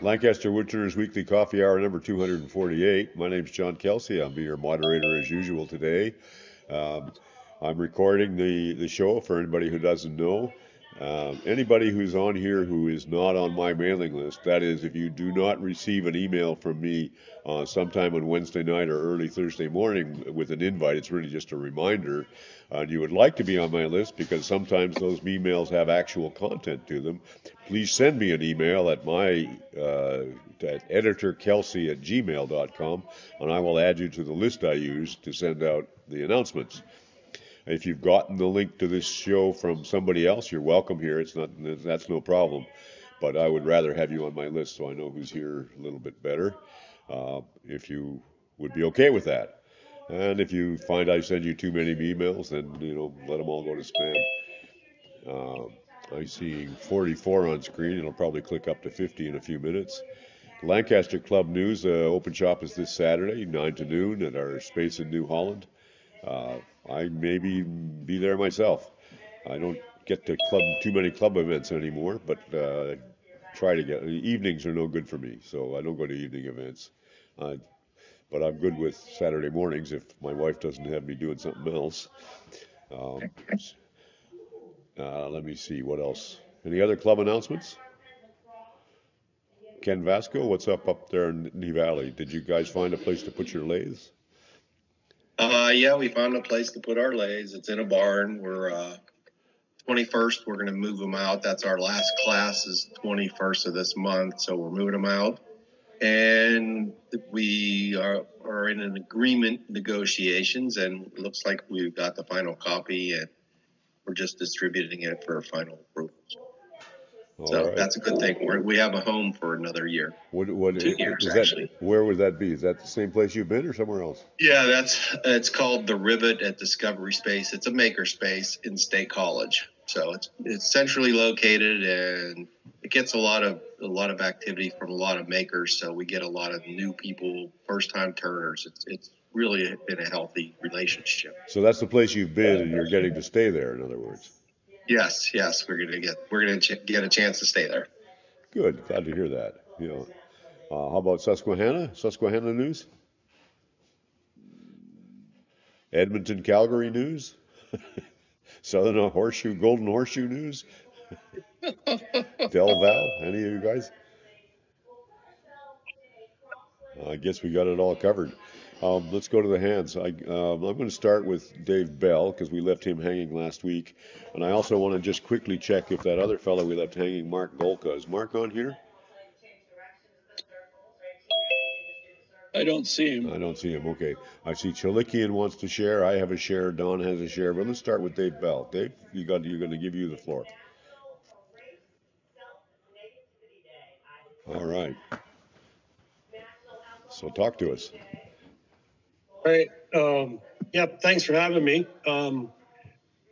Lancaster Woodturners Weekly Coffee Hour number 248. My name's John Kelsey. I'll be your moderator as usual today. Um, I'm recording the show for anybody who doesn't know. Anybody who's on here who is not on my mailing list, that is, if you do not receive an email from me sometime on Wednesday night or early Thursday morning with an invite, it's really just a reminder, and you would like to be on my list because sometimes those emails have actual content to them, please send me an email at at editorkelsey@gmail.com, and I will add you to the list I use to send out the announcements. If you've gotten the link to this show from somebody else, you're welcome here. That's no problem. But I would rather have you on my list so I know who's here a little bit better. If you would be okay with that. And if you find I send you too many emails, then let them all go to spam. I see 44 on screen. It'll probably click up to 50 in a few minutes. Lancaster Club News open shop is this Saturday, 9 to noon at our space in New Holland. I maybe be there myself. I don't get to too many club events anymore, but try to get. Evenings are no good for me, so I don't go to evening events. But I'm good with Saturday mornings if my wife doesn't have me doing something else. Let me see, what else? Any other club announcements? Ken Vasco, what's up there in Knee Valley? Did you guys find a place to put your lathes? Yeah, we found a place to put our lathes. It's in a barn. We're 21st, we're going to move them out. That's our last class is 21st of this month, so we're moving them out. And we are in an agreement negotiations, and it looks like we've got the final copy, and we're just distributing it for final approval. So that's a good thing. We have a home for another year. 2 years, actually. Where would that be? Is that the same place you've been or somewhere else? Yeah, it's called the Rivet at Discovery Space. It's a maker space in State College. So it's centrally located, and it gets a lot of activity from a lot of makers. So we get a lot of new people, first time turners. It's really been a healthy relationship. So that's the place you've been, and you're getting to stay there. In other words. Yes, we're gonna get a chance to stay there. Good, glad to hear that. How about Susquehanna? Susquehanna news? Edmonton, Calgary news? Southern Golden Horseshoe news? Del Val? Any of you guys? I guess we got it all covered. Let's go to the hands. I'm going to start with Dave Bell because we left him hanging last week. And I also want to just quickly check if that other fellow we left hanging, Mark Golka, is Mark on here? I don't see him. I don't see him. Okay. I see Chalikian wants to share. I have a share. Don has a share. But let's start with Dave Bell. Dave, you're going to give you the floor. All right. So talk to us. All right. Thanks for having me. It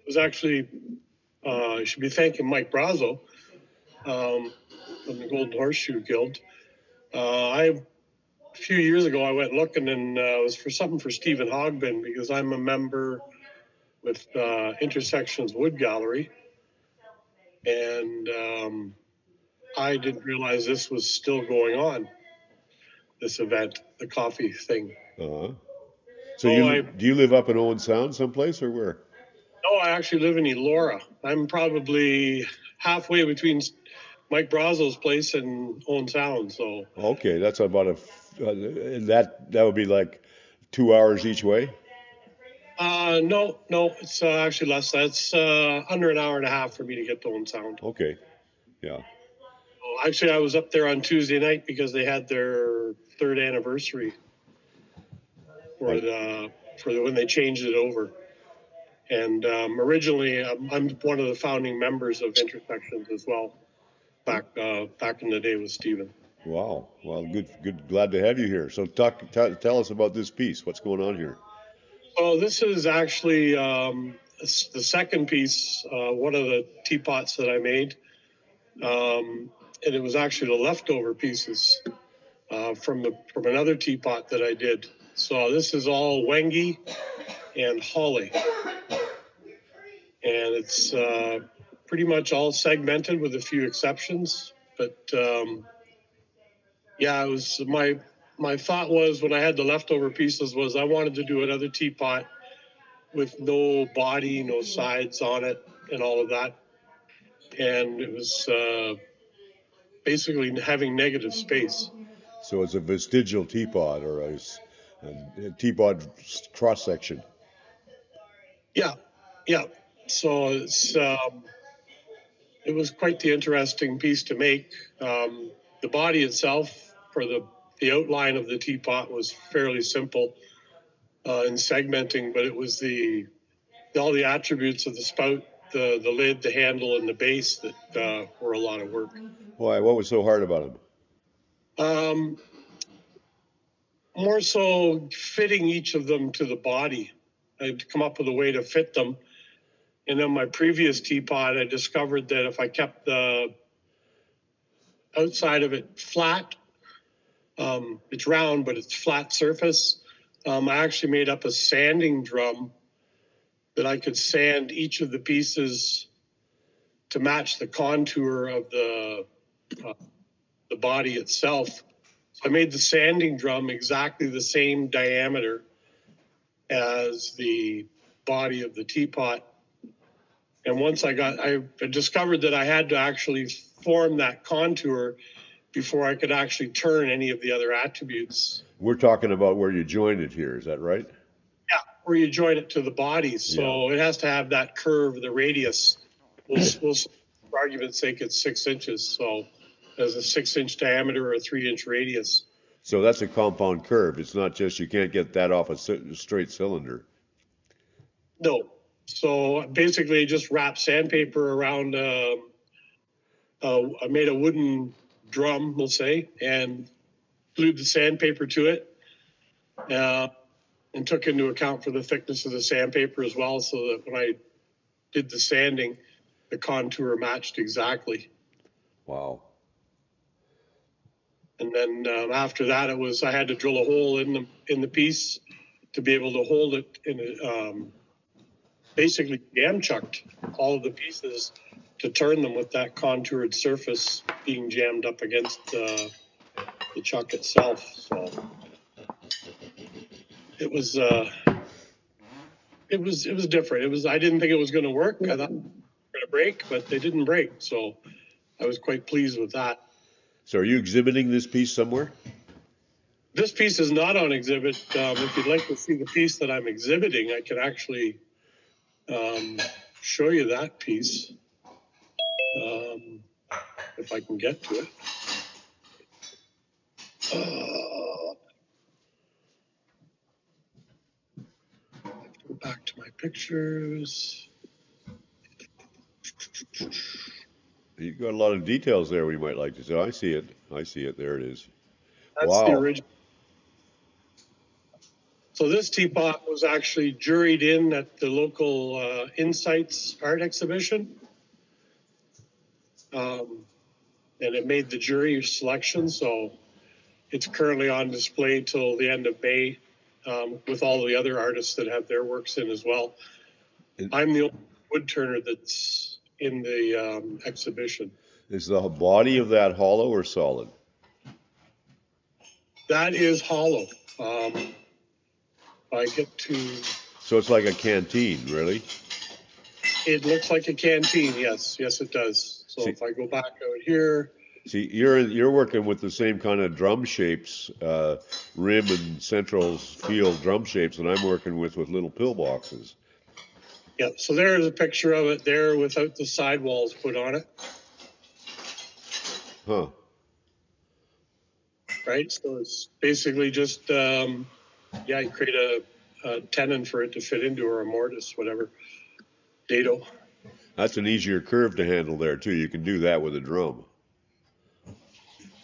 was actually, I should be thanking Mike Brazo from the Golden Horseshoe Guild. A few years ago, I went looking, and it was for something for Stephen Hogbin because I'm a member with Intersections Wood Gallery. And I didn't realize this was still going on, this event, the coffee thing. Uh-huh. So do you live up in Owen Sound someplace or where? No, I actually live in Elora. I'm probably halfway between Mike Brazo's place and Owen Sound. So okay, that's about that would be like 2 hours each way. No, it's actually less. That's under an hour and a half for me to get to Owen Sound. Okay, yeah. Well, actually, I was up there on Tuesday night because they had their 3rd anniversary for when they changed it over. And originally, I'm one of the founding members of Intersections as well. Back in the day with Stephen. Wow. Well, good. Glad to have you here. So tell us about this piece. What's going on here? Well, this is actually the second piece, one of the teapots that I made. And it was actually the leftover pieces from another teapot that I did. So this is all wenge and holly. And it's pretty much all segmented with a few exceptions, but Yeah, it was my thought was when I had the leftover pieces was I wanted to do another teapot with no body, no sides on it, and all of that. And it was basically having negative space. So it's a vestigial teapot or a teapot cross section. Yeah, yeah. So it was quite the interesting piece to make. The body itself for the outline of the teapot was fairly simple in segmenting, but it was all the attributes of the spout, the lid, the handle, and the base that were a lot of work. Why? What was so hard about them? More so fitting each of them to the body. I'd come up with a way to fit them. And then my previous teapot, I discovered that if I kept the outside of it flat, it's round, but it's flat surface. I actually made up a sanding drum that I could sand each of the pieces to match the contour of the body itself. So I made the sanding drum exactly the same diameter as the body of the teapot. And once I discovered that I had to actually form that contour before I could actually turn any of the other attributes. We're talking about where you joined it here, is that right? Yeah, where you join it to the body. So It has to have that curve, the radius. We'll for argument's sake, it's 6 inches. So there's a 6-inch diameter or a 3-inch radius. So that's a compound curve. It's not just you can't get that off a straight cylinder. No. So basically just wrap sandpaper around, I made a wooden drum, we'll say, and glued the sandpaper to it and took into account for the thickness of the sandpaper as well, so that when I did the sanding, the contour matched exactly. Wow. And then after that, I had to drill a hole in the piece to be able to hold it in basically jam chucked all of the pieces to turn them with that contoured surface being jammed up against the chuck itself. So it was different. I didn't think it was going to work. I thought it was going to break, but they didn't break. So I was quite pleased with that. So are you exhibiting this piece somewhere? This piece is not on exhibit. If you'd like to see the piece that I'm exhibiting, I can actually show you that piece if I can get to it. Go back to my pictures. You've got a lot of details there we might like to see. I see it. There it is. That's wow. The original. So this teapot was actually juried in at the local Insights art exhibition. And it made the jury selection. So it's currently on display till the end of May with all the other artists that have their works in as well. I'm the only woodturner that's in the exhibition. Is the body of that hollow or solid? That is hollow. I get to... So it's like a canteen, really? It looks like a canteen, yes. Yes, it does. So if I go back out here... See, you're working with the same kind of drum shapes, rim and central field drum shapes, and I'm working with little pillboxes. Yeah, so there's a picture of it there without the sidewalls put on it. Huh. Right, so it's basically just, you create a tenon for it to fit into, or a mortise, whatever, dado. That's an easier curve to handle there, too. You can do that with a drum.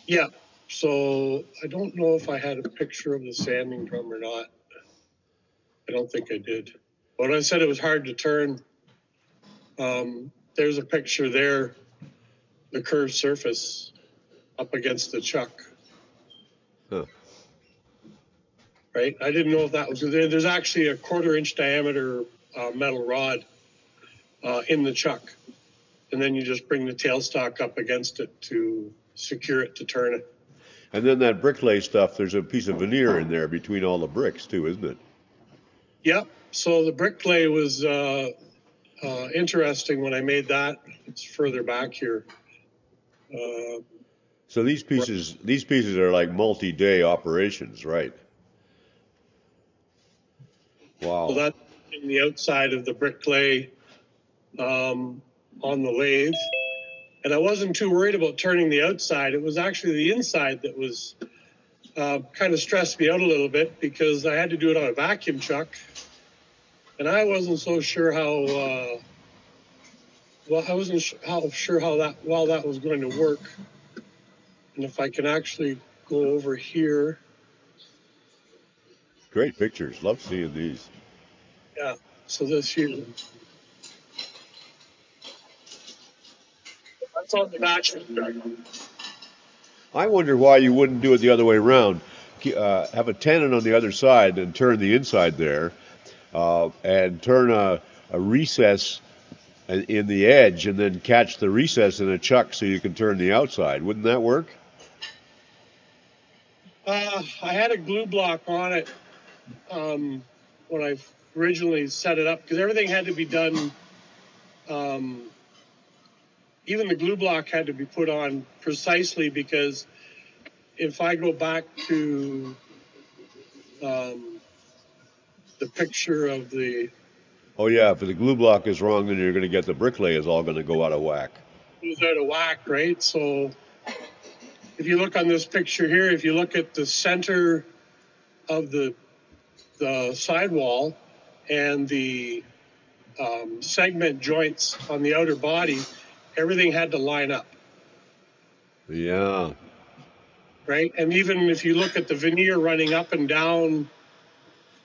Yeah, so I don't know if I had a picture of the sanding drum or not. I don't think I did. When I said it was hard to turn, there's a picture there, the curved surface up against the chuck. Huh. Right? I didn't know if that was... There's actually a 1/4-inch diameter metal rod in the chuck. And then you just bring the tailstock up against it to secure it to turn it. And then that bricklay stuff, there's a piece of veneer in there between all the bricks too, isn't it? Yep. So the bricklay was interesting when I made that. It's further back here. So these pieces are like multi-day operations, right? Wow. So that's in the outside of the bricklay on the lathe. And I wasn't too worried about turning the outside. It was actually the inside that was kind of stressed me out a little bit because I had to do it on a vacuum chuck. And I wasn't so sure how, sure how that was going to work. And if I can actually go over here. Great pictures. Love seeing these. Yeah. So this here. That's on the vacuum. I wonder why you wouldn't do it the other way around. Have a tenon on the other side and turn the inside there, and turn a recess in the edge, and then catch the recess in a chuck so you can turn the outside. Wouldn't that work? I had a glue block on it when I originally set it up because everything had to be done. Even the glue block had to be put on precisely because if I go back to the picture of the... Oh yeah, if the glue block is wrong, then you're going to get the bricklay is all going to go out of whack. It goes out of whack, right? So if you look on this picture here, if you look at the center of the sidewall and the segment joints on the outer body, everything had to line up. Yeah. Right? And even if you look at the veneer running up and down,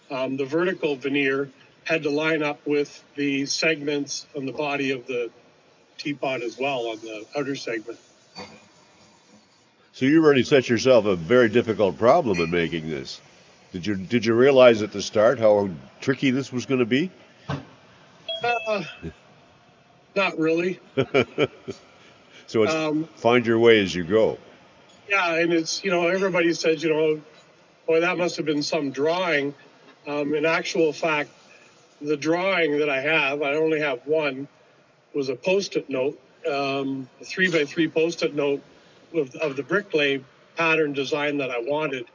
the vertical veneer had to line up with the segments on the body of the teapot as well on the outer segment. So you already set yourself a very difficult problem in making this. Did you realize at the start how tricky this was going to be? Not really. So it's find your way as you go. Yeah, and it's, everybody says, boy, that must have been some drawing. In actual fact, the drawing that I only have one, was a Post-it note, a 3x3 Post-it note of the bricklay pattern design that I wanted.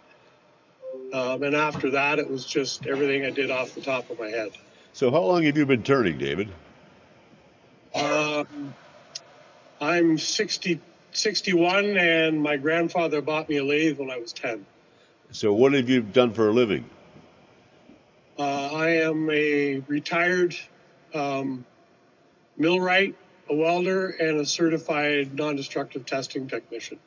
And after that, it was just everything I did off the top of my head. So how long have you been turning, David? I'm 61, and my grandfather bought me a lathe when I was 10. So what have you done for a living? I am a retired millwright, a welder, and a certified non-destructive testing technician.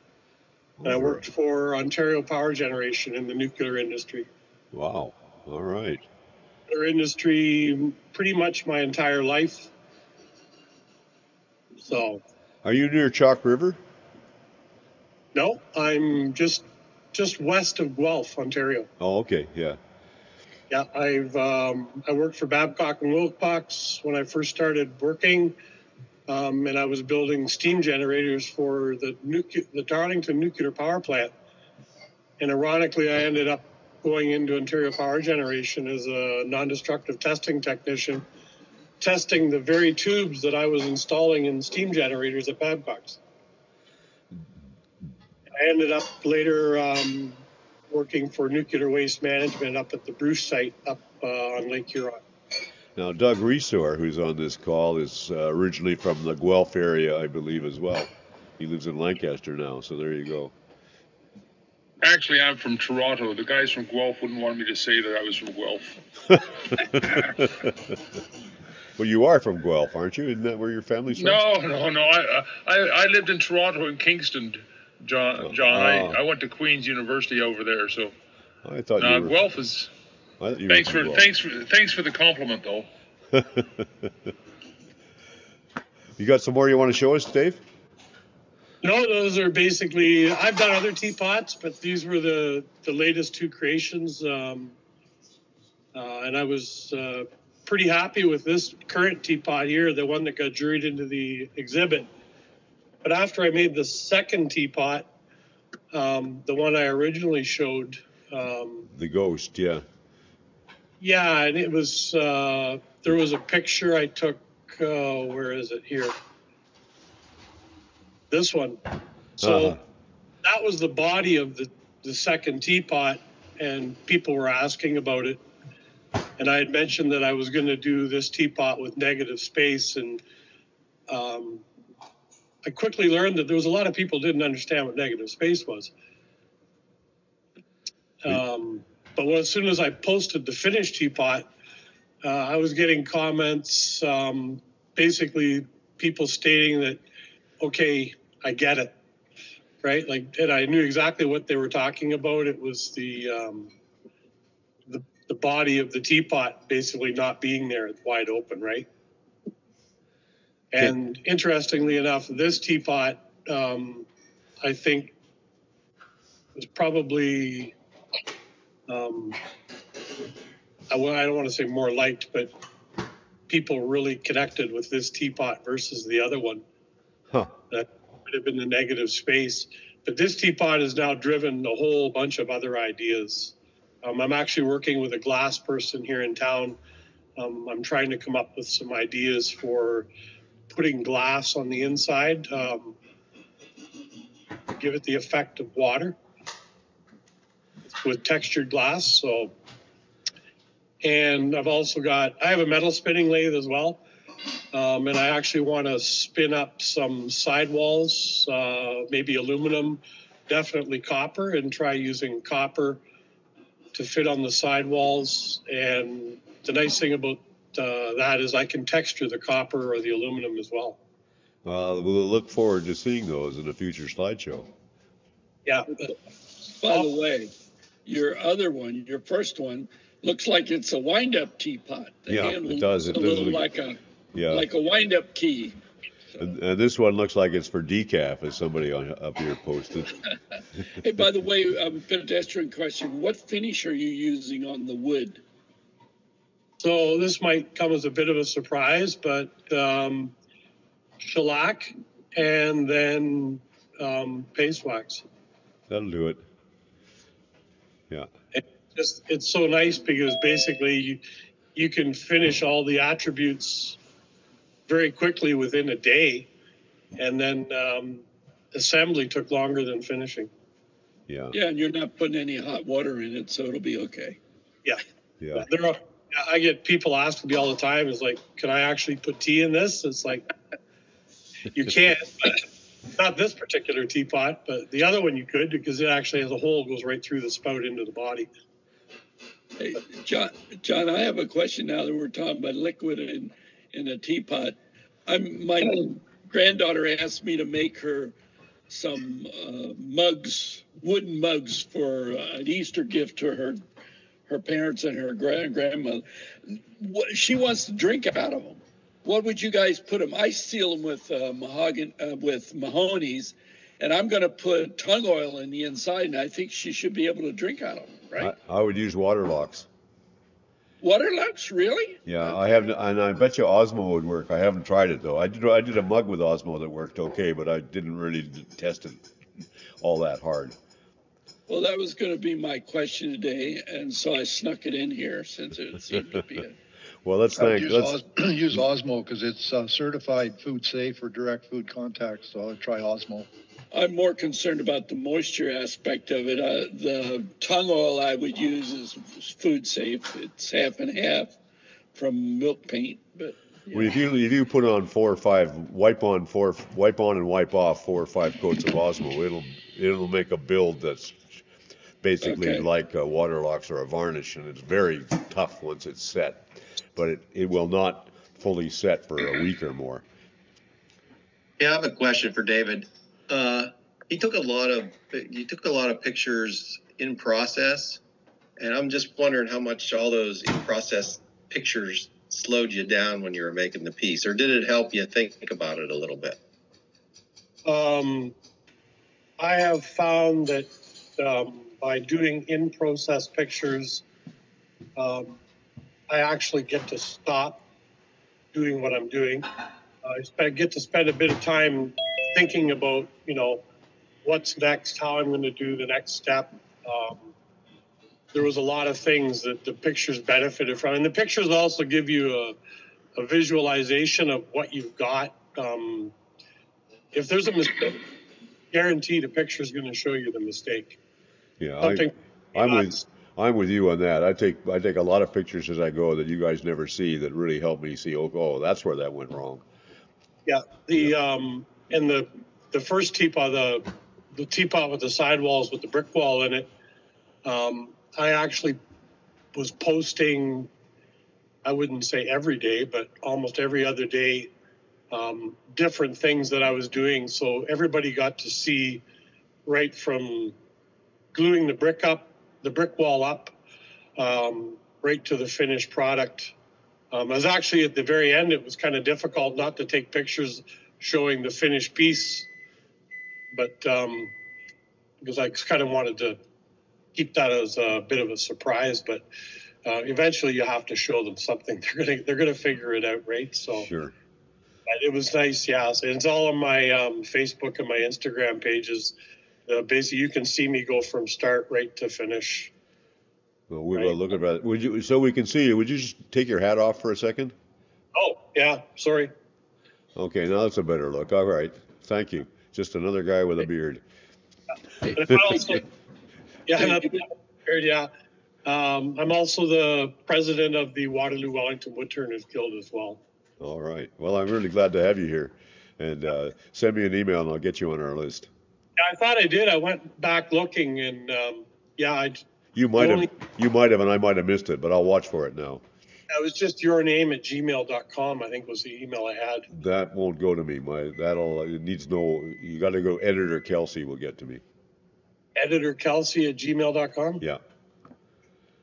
And I worked for Ontario Power Generation in the nuclear industry. Wow. All right. Nuclear industry pretty much my entire life. So. Are you near Chalk River? No, I'm just west of Guelph, Ontario. Oh, okay. Yeah. Yeah, I worked for Babcock and Wilcox when I first started working, and I was building steam generators for the Darlington nuclear power plant. And ironically, I ended up going into Ontario Power Generation as a non-destructive testing technician, testing the very tubes that I was installing in steam generators at Babcock's. I ended up later working for nuclear waste management up at the Bruce site up on Lake Huron. Now, Doug Resor, who's on this call, is originally from the Guelph area, I believe, as well. He lives in Lancaster now, so there you go. Actually, I'm from Toronto. The guys from Guelph wouldn't want me to say that I was from Guelph. Well, you are from Guelph, aren't you? Isn't that where your family's from? No. I lived in Toronto and Kingston, John. I went to Queen's University over there, so. I thought you were. Guelph is. Thanks for the compliment, though. You got some more you want to show us, Dave? No, those are basically. I've done other teapots, but these were the latest two creations, and I was pretty happy with this current teapot here, the one that got juried into the exhibit. But after I made the second teapot, The one I originally showed. The ghost, yeah. Yeah, and it was, there was a picture I took, where is it here? This one. So that was the body of the second teapot, and people were asking about it. And I had mentioned that I was going to do this teapot with negative space, and I quickly learned that there was a lot of people didn't understand what negative space was. But as soon as I posted the finished teapot, I was getting comments, basically people stating that, okay, I get it, right? Like, and I knew exactly what they were talking about. It was the body of the teapot basically not being there, wide open, right? And interestingly enough, this teapot, I think, was probably, I don't want to say more liked, but people really connected with this teapot versus the other one. That would have been the negative space. But this teapot has now driven a whole bunch of other ideas. I'm actually working with a glass person here in town. I'm trying to come up with some ideas for putting glass on the inside, give it the effect of water with textured glass. So, and I've also I have a metal spinning lathe as well. And I actually want to spin up some sidewalls, maybe aluminum, definitely copper, and try using copper to fit on the sidewalls. And the nice thing about that is I can texture the copper or the aluminum as well. We'll look forward to seeing those in a future slideshow. Yeah. By the way, your other one, your first one, looks like it's a wind-up teapot. It does. It looks does like a wind-up key. And this one looks like it's for decaf, as somebody up here posted. Hey, by the way, pedestrian question: what finish are you using on the wood? So this might come as a bit of a surprise, but shellac and then paste wax. That'll do it. Yeah. It's so nice because basically you can finish all the attributes very quickly within a day, and then assembly took longer than finishing. Yeah. Yeah, and you're not putting any hot water in it, so it'll be okay. Yeah. Yeah. I get people asking me all the time, is like, can I actually put tea in this? It's like, you can't, but not this particular teapot, but the other one you could, because it actually has a hole, goes right through the spout into the body. Hey, John, I have a question now that we're talking about liquid in a teapot. My granddaughter asked me to make her some mugs, wooden mugs, for an Easter gift to her parents and her grandmother. She wants to drink out of them. What would you guys put them? I seal them with Mahoney's, and I'm going to put tung oil in the inside, and I think she should be able to drink out of them, right? I would use water locks. Water locks, really? Yeah, I have, and I bet you Osmo would work. I haven't tried it though. I did a mug with Osmo that worked okay, but I didn't really test it all that hard. Well, that was going to be my question today, and so I snuck it in here since it seemed to be it. Well, use Osmo because it's certified food safe for direct food contact, so I'll try Osmo. I'm more concerned about the moisture aspect of it. The tung oil I would use is food safe. It's half and half from milk paint, but yeah. Well, if you put on 4 or 5, wipe on and wipe off 4 or 5 coats of Osmo, it'll make a build that's basically like water locks or a varnish, and it's very tough once it's set, but it will not fully set for a week or more. Yeah, I have a question for David. You took a lot of pictures in process, and I'm just wondering how much all those in process pictures slowed you down when you were making the piece, or did it help you think about it a little bit? I have found that by doing in process pictures, I actually get to stop doing what I'm doing. I get to spend a bit of time thinking about, what's next, how I'm going to do the next step. There was a lot of things that the pictures benefited from. And the pictures also give you a visualization of what you've got. If there's a mistake, guaranteed a picture is going to show you the mistake. Yeah, Something I'm with you on that. I take a lot of pictures as I go that you guys never see that really help me see. Oh, that's where that went wrong. Yeah, and the first teapot, the teapot with the sidewalls with the brick wall in it. I actually was posting, I wouldn't say every day, but almost every other day, different things that I was doing. So everybody got to see right from gluing the brick wall up, right to the finished product. I was actually at the very end, it was kind of difficult not to take pictures showing the finished piece, but because I kind of wanted to keep that as a bit of a surprise, but eventually you have to show them something. They're gonna figure it out, right? So Sure. It was nice, yeah. So it's all on my Facebook and my Instagram pages. Basically, you can see me go from start right to finish. Well, we'll look at that. Would you, so we can see you? Would you just take your hat off for a second? Oh, yeah. Sorry. Okay, now that's a better look. All right, thank you. Just another guy with a beard. And I also, yeah. I'm also the president of the Waterloo-Wellington Woodturners Guild as well. All right. Well, I'm really glad to have you here. And send me an email and I'll get you on our list. Yeah, I thought I did. I went back looking and You might have, and I might have missed it, but I'll watch for it now. It was just your name at gmail.com, I think was the email I had. That won't go to me. It needs you got to go. Editor Kelsey will get to me. Editor Kelsey at gmail.com? Yeah.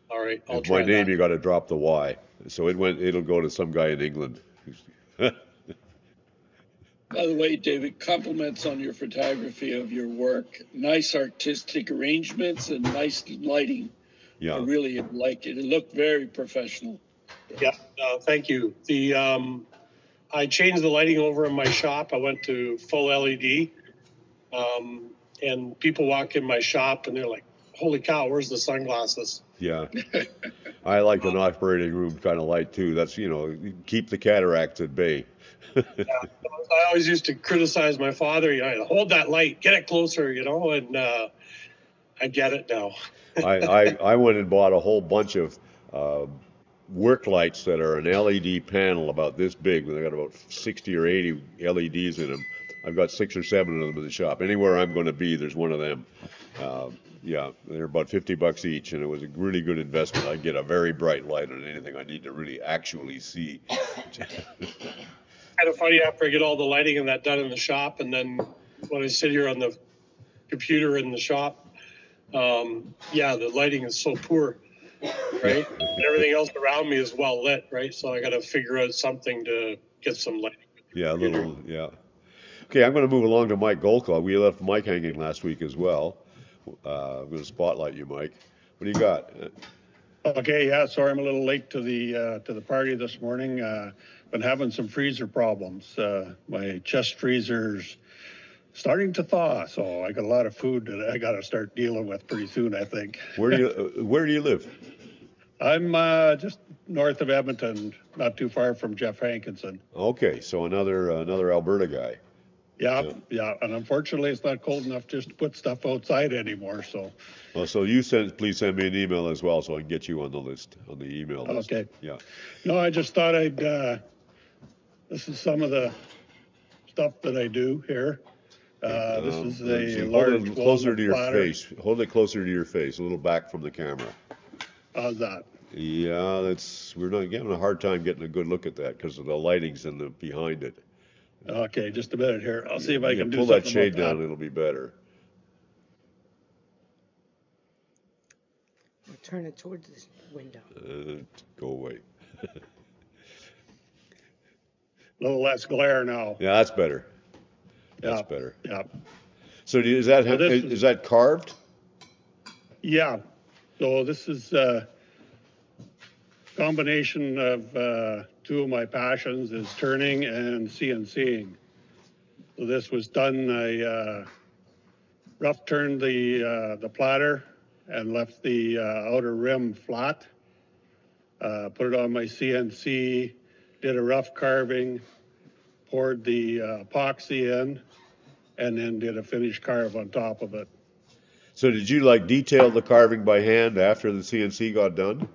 All right. I'll try my name, that. you got to drop the Y. So it'll go to some guy in England. By the way, David, compliments on your photography of your work. Nice artistic arrangements and nice lighting. Yeah. I really like it. It looked very professional. Yeah, thank you. I changed the lighting over in my shop. I went to full LED, and people walk in my shop and they're like, "Holy cow, where's the sunglasses?" Yeah. I like an operating room kind of light too. That's, keep the cataracts at bay. Yeah, I always used to criticize my father. Hold that light, get it closer, and I get it now. I went and bought a whole bunch of work lights that are an LED panel about this big. They got about 60 or 80 LEDs in them. I've got 6 or 7 of them in the shop. Anywhere I'm going to be, there's one of them. Yeah, they're about $50 each, and it was a really good investment. I get a very bright light on anything I need to really actually see. Kind of funny after I get all the lighting and that done in the shop, and then when I sit here on the computer in the shop, the lighting is so poor, right? And everything else around me is well lit, right? So I got to figure out something to get some lighting. Yeah, Okay, I'm going to move along to Mike Golka. We left Mike hanging last week as well. I'm going to spotlight you, Mike. What do you got? Okay, yeah, sorry I'm a little late to the party this morning. Been having some freezer problems. My chest freezer's starting to thaw, so I got a lot of food that I got to start dealing with pretty soon, I think. Where do you live? I'm just north of Edmonton, not too far from Jeff Hankinson. Okay, so another Alberta guy. Yeah, and unfortunately it's not cold enough just to put stuff outside anymore, so. Well, so please send me an email as well so I can get you on the list, on the email list. Okay. Yeah. No, I just thought this is some of the stuff that I do here. This is a large hold it closer to your platter. face. Hold it closer to your face, a little back from the camera. How's that? Yeah, we're not having a hard time getting a good look at that because of the lighting's behind it. Okay, just a minute here. I'll see if I can do pull something that shade about down, that. it'll be better. Or turn it towards this window. Go away. A little less glare now. Yeah, that's better. That's Yeah, better. Yeah. So is that carved? Yeah. So this is a combination of two of my passions is turning and CNCing. So this was done, I rough turned the platter and left the outer rim flat. Put it on my CNC, did a rough carving, poured the epoxy in, and then did a finished carve on top of it. So did you like detail the carving by hand after the CNC got done?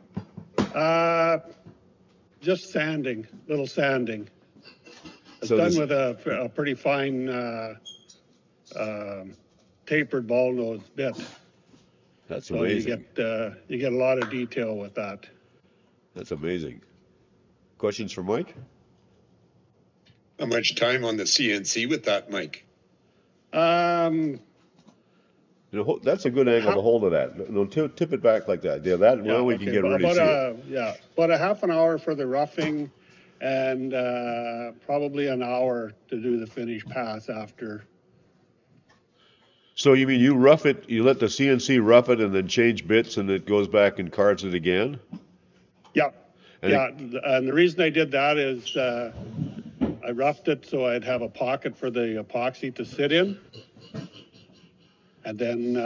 Just sanding, little sanding. It's So done this- with a pretty fine tapered ball nose bit. That's So amazing. you get a lot of detail with that. That's amazing. Questions for Mike? How much time on the CNC with that, Mike? That's a good angle to hold it at. No, tip it back like that. Yeah, that now we can get ready to see it. Yeah, about a half an hour for the roughing, and probably an hour to do the finish pass after. So you mean you rough it, you let the CNC rough it and then change bits and it goes back and carves it again? Yeah, And and the reason I did that is I roughed it so I'd have a pocket for the epoxy to sit in. And then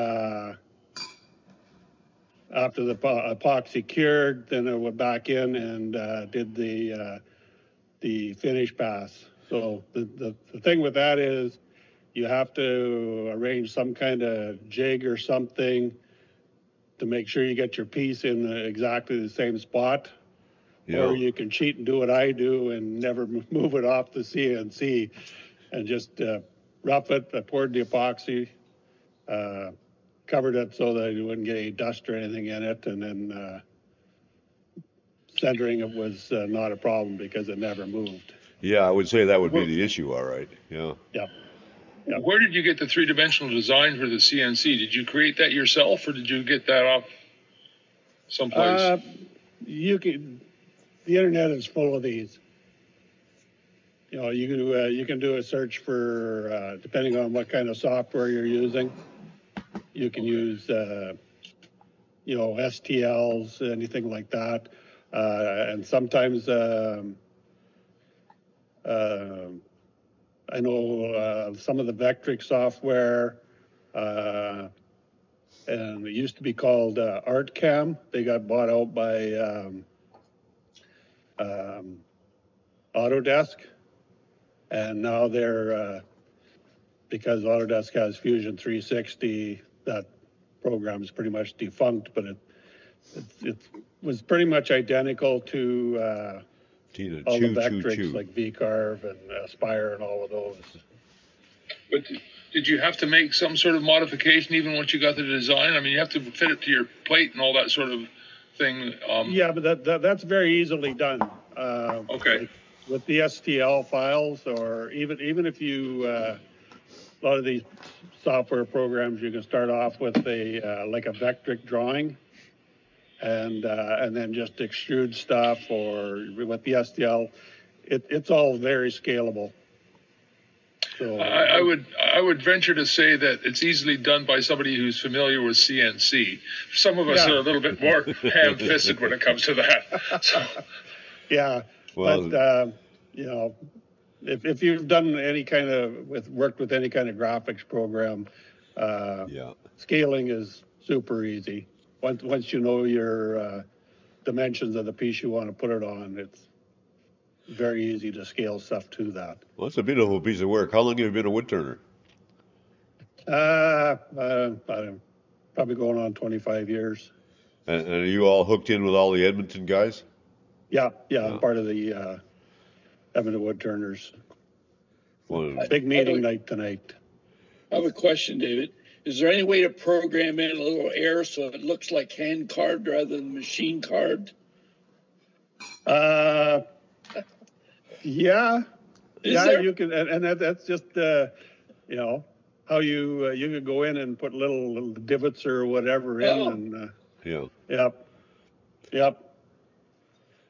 after the epoxy cured, then I went back in and did the finish pass. So the thing with that is you have to arrange some kind of jig or something to make sure you get your piece in exactly the same spot. Yeah. Or you can cheat and do what I do and never move it off the CNC and just rough it. I poured the epoxy, covered it so that you wouldn't get any dust or anything in it, and then centering it was not a problem because it never moved. Yeah, I would say that would be the issue, all right. Yeah. Yeah. Where did you get the three-dimensional design for the CNC? Did you create that yourself, or did you get that off someplace? The internet is full of these. You know, you can do a search for depending on what kind of software you're using. You can use STLs, anything like that, and sometimes I know some of the Vectric software, and it used to be called ArtCam. They got bought out by Autodesk, and now they're because Autodesk has Fusion 360, that program is pretty much defunct, but it was pretty much identical to all the Vectrics like V-Carve and Aspire and all of those. But did you have to make some sort of modification even once you got the design? I mean, you have to fit it to your plate and all that sort of thing. Yeah, but that's very easily done. Okay. Like with the STL files, or even if you a lot of these software programs, you can start off with a like a Vectric drawing, and then just extrude stuff, or with the STL, it's all very scalable. So I would venture to say that it's easily done by somebody who's familiar with CNC. Some of us are a little bit more ham-fisted when it comes to that. So. Yeah, well, but if you've done any kind of worked with any kind of graphics program, scaling is super easy. Once you know your dimensions of the piece you want to put it on, it's very easy to scale stuff to that. Well, it's a beautiful piece of work. How long have you been a woodturner? Probably going on 25 years. And are you all hooked in with all the Edmonton guys? Yeah. I'm part of the Edmonton Woodturners. Big meeting night tonight. I have a question, David. Is there any way to program in a little air so it looks like hand carved rather than machine carved? Yeah. Is there? You can, and that's just how you could go in and put little divots or whatever in, and Yep.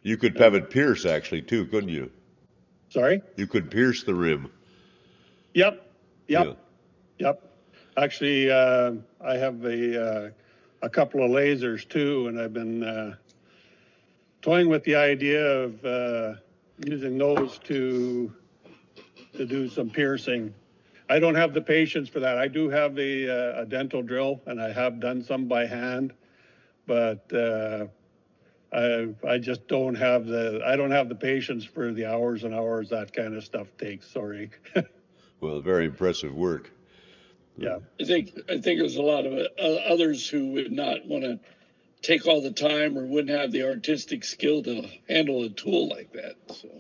You could have it pierce actually too, couldn't you? Sorry? You could pierce the rim. Yep. Actually, I have a couple of lasers too, and I've been toying with the idea of using those to do some piercing. I don't have the patience for that. I do have a dental drill, and I have done some by hand, but I just don't have the patience for the hours and hours that kind of stuff takes. Sorry. Well, very impressive work. Yeah. I think there's a lot of others who would not want to take all the time or wouldn't have the artistic skill to handle a tool like that. So.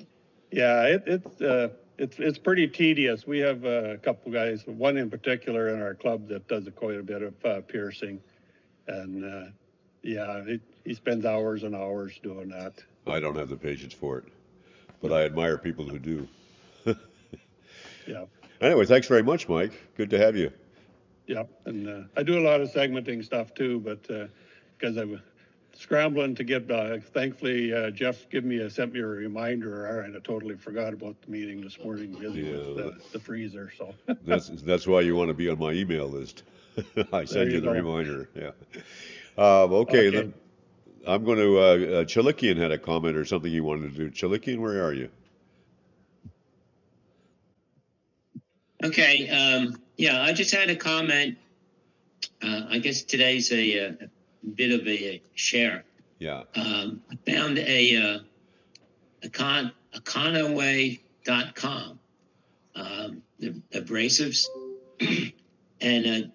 Yeah, it's pretty tedious. We have a couple guys, one in particular in our club that does quite a bit of piercing, and he spends hours and hours doing that. I don't have the patience for it, but I admire people who do. Yeah. Anyway, thanks very much, Mike. Good to have you. Yeah, and I do a lot of segmenting stuff too, but because I was scrambling to get thankfully Jeff sent me a reminder, and I totally forgot about the meeting this morning with the freezer. So that's why you want to be on my email list. I send you the reminder. Yeah. Okay. Then I'm going to. Chalikian had a comment or something he wanted to do. Chalikian, where are you? Okay. I just had a comment. I guess today's a bit of a share. Yeah. I found econoway.com, the abrasives, and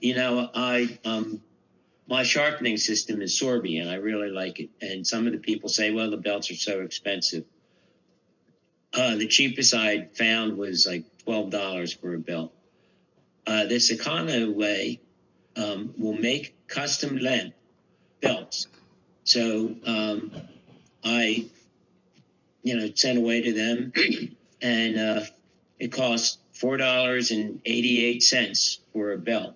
my sharpening system is Sorby, and I really like it. And some of the people say, well, the belts are so expensive. The cheapest I found was like $12 for a belt. This Econoway will make custom length belts. So I, sent away to them, and it cost $4.88 for a belt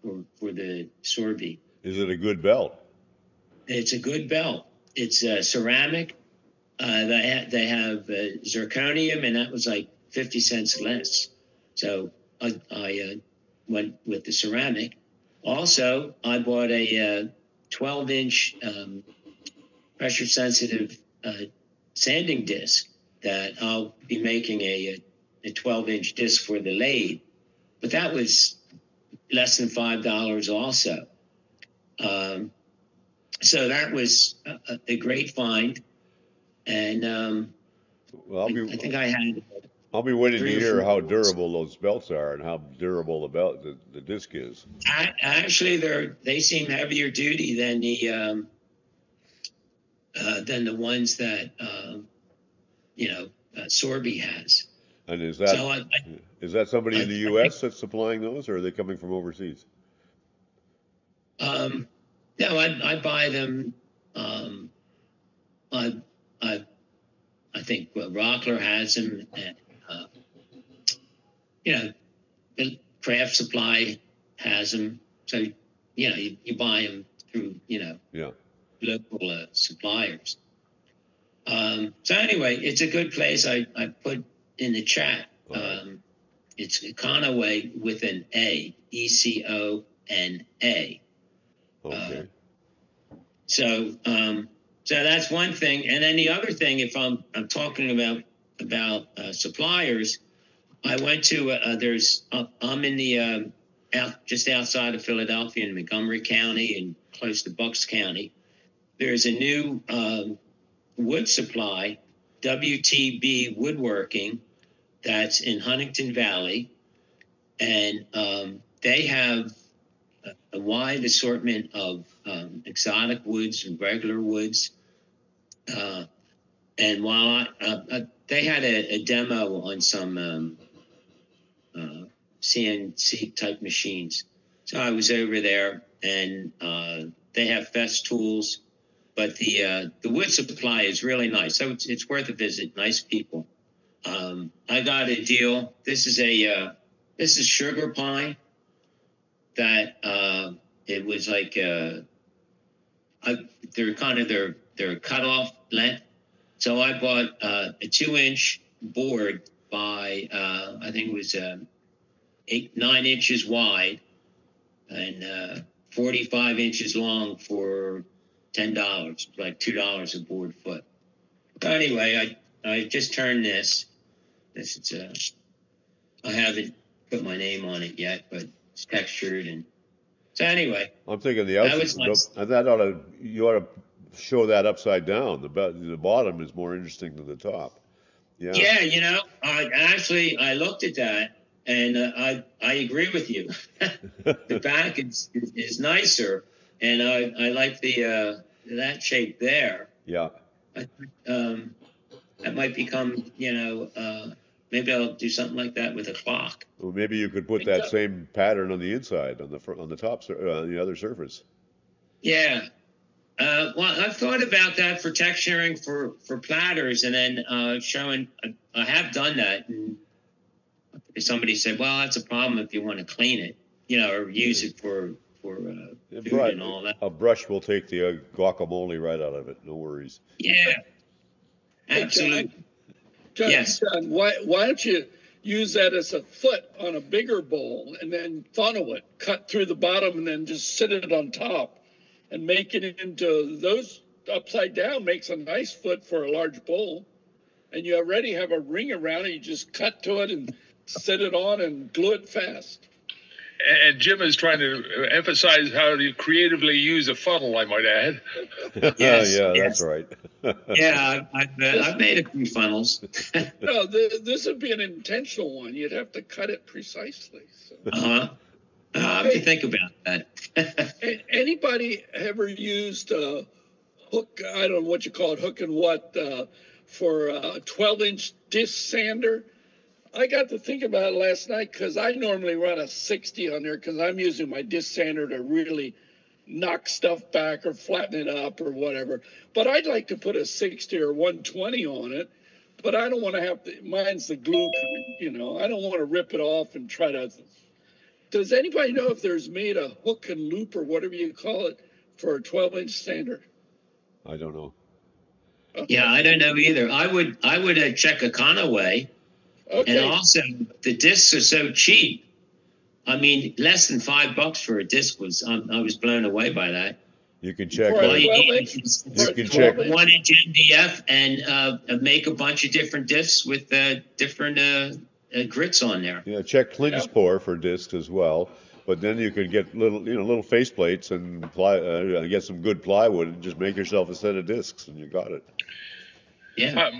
for the Sorby. Is it a good belt? It's a good belt. It's ceramic. They have zirconium, and that was like 50 cents less. So I went with the ceramic. Also, I bought a 12-inch pressure-sensitive sanding disc that I'll be making a 12-inch disc for the lathe. But that was less than $5 also. So that was a great find. And I think I had... I'll be waiting to hear how durable those belts are and how durable the disc is. Actually, they seem heavier duty than the ones that Sorby has. And is that somebody in the U.S. that's supplying those, or are they coming from overseas? No, I buy them. I think Rockler has them, and the Craft Supply has them. So you buy them through local suppliers. So anyway, it's a good place. I put in the chat. It's Econoway with an A, ECONA. Okay. So that's one thing, and then the other thing, if I'm talking about suppliers, I went to I'm in the just outside of Philadelphia in Montgomery County and close to Bucks County. There's a new wood supply, WTB Woodworking, that's in Huntington Valley, and they have a wide assortment of exotic woods and regular woods. And while they had a demo on some CNC type machines, so I was over there, and they have Fest tools, but the wood supply is really nice, so it's worth a visit. Nice people. I got a deal. This is sugar pine. That it was like they're kind of their cutoff length. So I bought a 2-inch board by I think it was 9 inches wide and 45 inches long for $10, like $2 a board foot. But anyway, I just turned this. This is I have it put my name on it yet, but it's textured. And so anyway, I'm thinking the that was outside, nice. you ought to show that upside down. The bottom is more interesting than the top. Yeah. Yeah, I looked at that, and I agree with you. The back is nicer, and I like the that shape there. Yeah. That might become, maybe I'll do something like that with a clock. Well, maybe you could put that same pattern on the inside, on the top, on the other surface. Yeah. Well, I've thought about that for texturing for platters, and then I have done that. And somebody said, well, that's a problem if you want to clean it, or use it for food and all that. A brush will take the guacamole right out of it. No worries. Yeah. Absolutely. John, yes. John, why don't you use that as a foot on a bigger bowl and then funnel it, cut through the bottom, and then just sit it on top and make it into those upside down makes a nice foot for a large bowl. And you already have a ring around it. You just cut to it and sit it on and glue it fast. And Jim is trying to emphasize how to creatively use a funnel, I might add. Yes, that's right. Yeah, I've made a few funnels. No, this would be an intentional one. You'd have to cut it precisely. So. I have to think about that. Anybody ever used a hook, I don't know what you call it, hook and what, for a 12-inch disc sander? I got to think about it last night because I normally run a 60 on there because I'm using my disc sander to really knock stuff back or flatten it up or whatever. But I'd like to put a 60 or 120 on it, but I don't want to have to, mine's the glue, I don't want to rip it off and try to. Does anybody know if there's made a hook and loop or whatever you call it for a 12-inch sander? I don't know. Okay. Yeah, I don't know either. I would check a Conaway. Okay. And also, the discs are so cheap. I mean, less than $5 for a disc was. I was blown away by that. You can check. You can check 1-inch MDF and make a bunch of different discs with different grits on there. Yeah, check Klingspor for discs as well. But then you can get little face plates and get some good plywood and just make yourself a set of discs, and you got it. Yeah.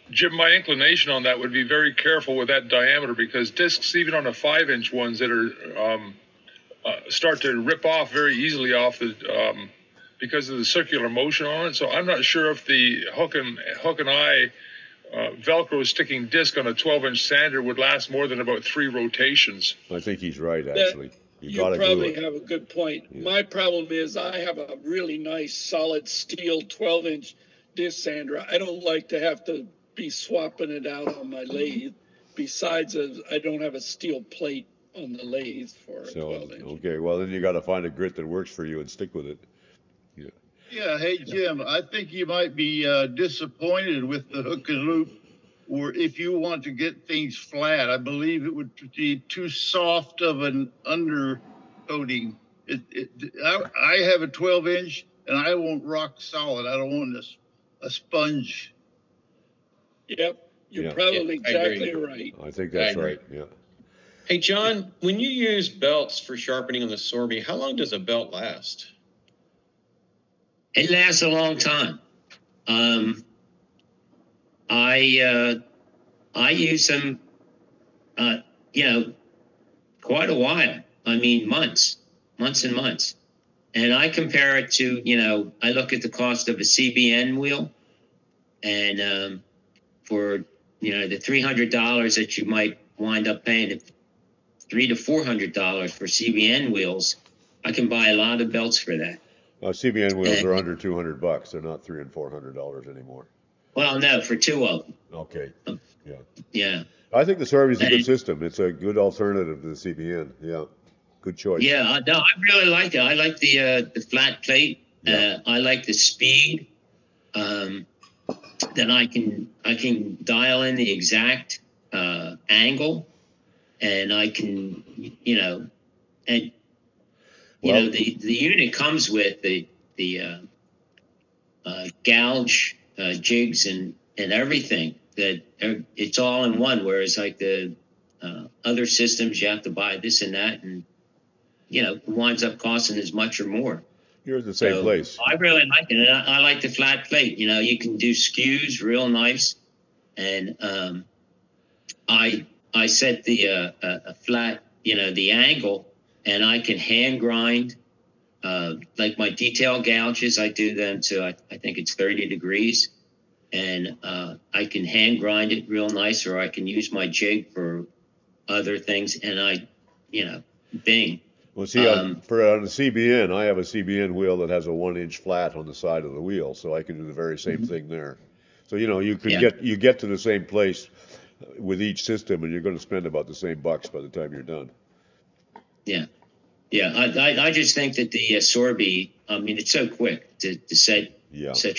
Jim, my inclination on that would be very careful with that diameter because discs, even on a 5-inch ones that are start to rip off very easily off the because of the circular motion on it. So I'm not sure if the hook and eye Velcro sticking disc on a 12-inch sander would last more than about 3 rotations. I think he's right, actually. You probably have a good point. Yeah. My problem is I have a really nice solid steel 12-inch disc sander. I don't like to have to be swapping it out on my lathe. Besides, I don't have a steel plate on the lathe for a 12-inch. Okay, well, then you got to find a grit that works for you and stick with it. Yeah. Yeah, hey, Jim, I think you might be disappointed with the hook and loop, or if you want to get things flat, I believe it would be too soft of an undercoating. I have a 12-inch, and I want rock solid. I don't want a sponge. Yep, you're probably exactly right. I think that's right, yeah. Hey, John, when you use belts for sharpening on the Sorby, how long does a belt last? It lasts a long time. I use them, quite a while. I mean, months and months. And I compare it to, I look at the cost of a CBN wheel, and for the $300 that you might wind up paying, $300 to $400 for CBN wheels, I can buy a lot of belts for that. CBN wheels are under $200. They're not $300 and $400 anymore. Well, no, for 2 of them. Okay. Yeah. Yeah. I think the Sorby is a good system. It's a good alternative to the CBN. Yeah. Good choice. Yeah. No, I really like it. I like the flat plate. Yeah. I like the speed. Then I can dial in the exact angle, and I can the unit comes with the gouge jigs and everything. That it's all in one. Whereas like the other systems, you have to buy this and that, and it winds up costing as much or more. You're at the same place. I really like it, and I like the flat plate. You can do skews real nice, and I set the a flat, the angle, and I can hand grind. Like my detail gouges, I do them to I think it's 30 degrees, and I can hand grind it real nice, or I can use my jig for other things, and bing. Well, see, on the CBN, I have a CBN wheel that has a 1-inch flat on the side of the wheel, so I can do the very same thing there. So you can get to the same place with each system, and you're going to spend about the same bucks by the time you're done. Yeah. I just think that the Sorby, it's so quick to set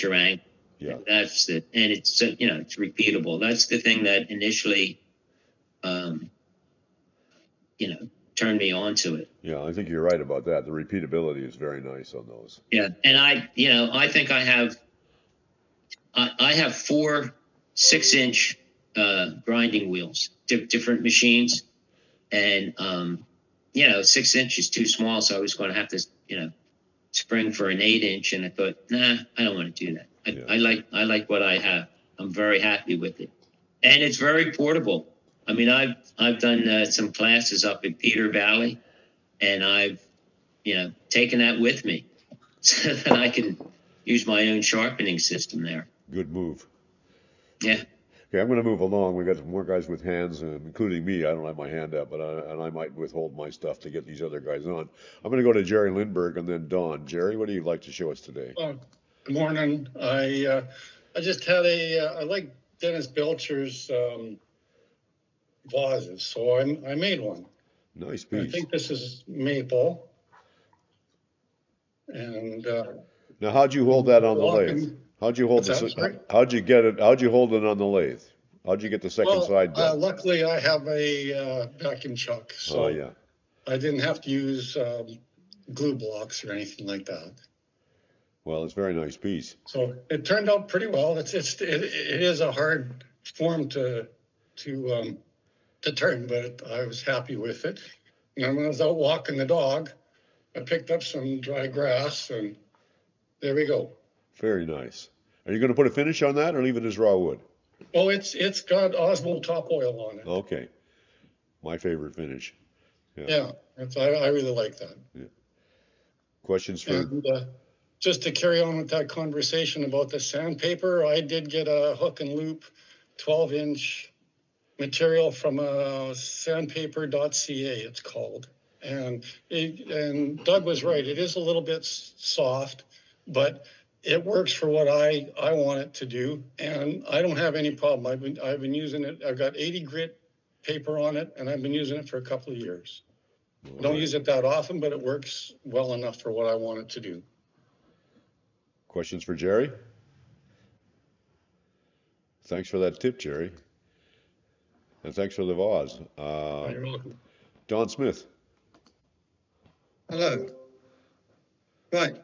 your angle. Yeah. And it's it's repeatable. That's the thing that initially, turned me on to it. Yeah, I think you're right about that. The repeatability is very nice on those. Yeah, and I think I have 4 6-inch grinding wheels, different machines, and 6 inches is too small, so I was going to have to spring for an 8-inch, and I thought, nah, I don't want to do that. I like what I have. I'm very happy with it, and it's very portable. I mean, I've done some classes up in Peter Valley, and I've taken that with me so that I can use my own sharpening system there. Good move. Yeah. Okay, I'm going to move along. We've got some more guys with hands, including me. I don't have my hand up, but I might withhold my stuff to get these other guys on. I'm going to go to Jerry Lindberg and then Don. Jerry, what do you like to show us today? Good morning. I just had I like Dennis Belcher's vases, so I made one. Nice piece. I think this is maple. And now, how'd you hold that on the lathe? How'd you hold How'd you get it? How'd you hold it on the lathe? How'd you get the second side done? Luckily, I have a vacuum chuck, so I didn't have to use glue blocks or anything like that. Well, it's a very nice piece. So it turned out pretty well. It is a hard form to turn, but I was happy with it. And when I was out walking the dog, I picked up some dry grass, and there we go. Very nice. Are you going to put a finish on that or leave it as raw wood? Oh, it's got Osmo top oil on it. Okay. My favorite finish. Yeah, I really like that. Yeah. Questions for... And, just to carry on with that conversation about the sandpaper, I did get a hook and loop 12-inch material from sandpaper.ca, it's called. And Doug was right. It is a little bit soft, but it works for what I want it to do, and I don't have any problem. I've been using it. I've got 80 grit paper on it, and I've been using it for a couple of years. I don't use it that often, but it works well enough for what I want it to do. Questions for Jerry? Thanks for that tip, Jerry. And thanks for the vase. You're welcome. Don Smith. Hello. Right.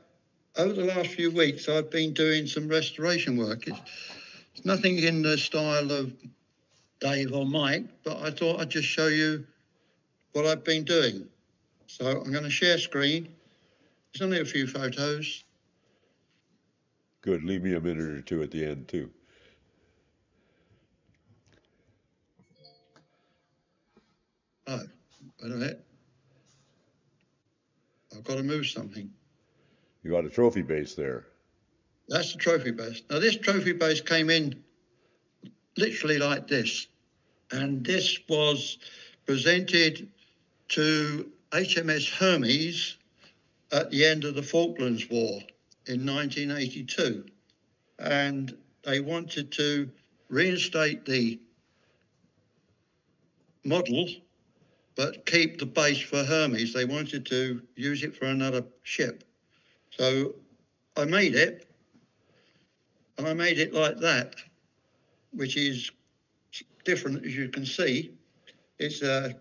Over the last few weeks, I've been doing some restoration work. It's nothing in the style of Dave or Mike, but I thought I'd just show you what I've been doing. So I'm going to share screen. There's only a few photos. Good. Leave me a minute or two at the end, too. Oh, wait a minute. I've got to move something. You got a trophy base there. That's the trophy base. Now, this trophy base came in literally like this. And this was presented to HMS Hermes at the end of the Falklands War in 1982. And they wanted to reinstate the model, but keep the base for Hermes. They wanted to use it for another ship. So I made it, and I made it like that, which is different, as you can see. It's a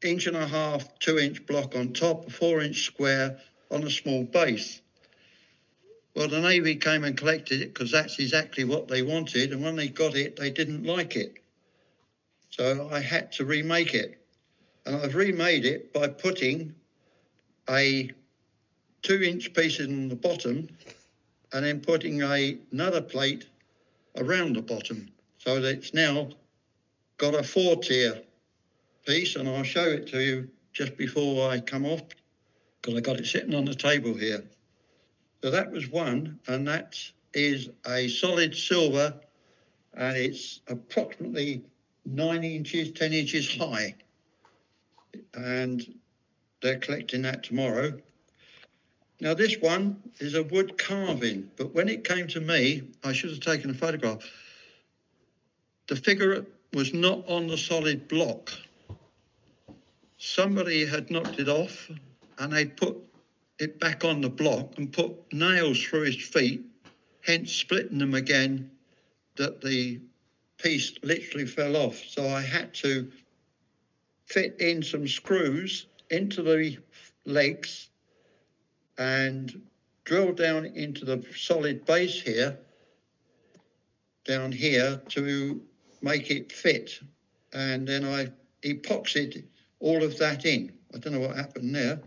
1.5 inch, 2-inch block on top, a 4-inch square on a small base. Well, the Navy came and collected it because that's exactly what they wanted, and when they got it, they didn't like it. So I had to remake it. And I've remade it by putting a 2-inch piece in the bottom and then putting another plate around the bottom. So that it's now got a 4-tier piece, and I'll show it to you just before I come off, because I got it sitting on the table here. So that was one, and that is a solid silver, and it's approximately 9 inches, 10 inches high. And they're collecting that tomorrow. Now this one is a wood carving, but when it came to me, I should have taken a photograph. The figure was not on the solid block. Somebody had knocked it off and they'd put it back on the block and put nails through his feet, hence splitting them again, that the piece literally fell off. So I had to fit in some screws into the legs and drill down into the solid base here, down here, to make it fit. And then I epoxied all of that in. I don't know what happened there.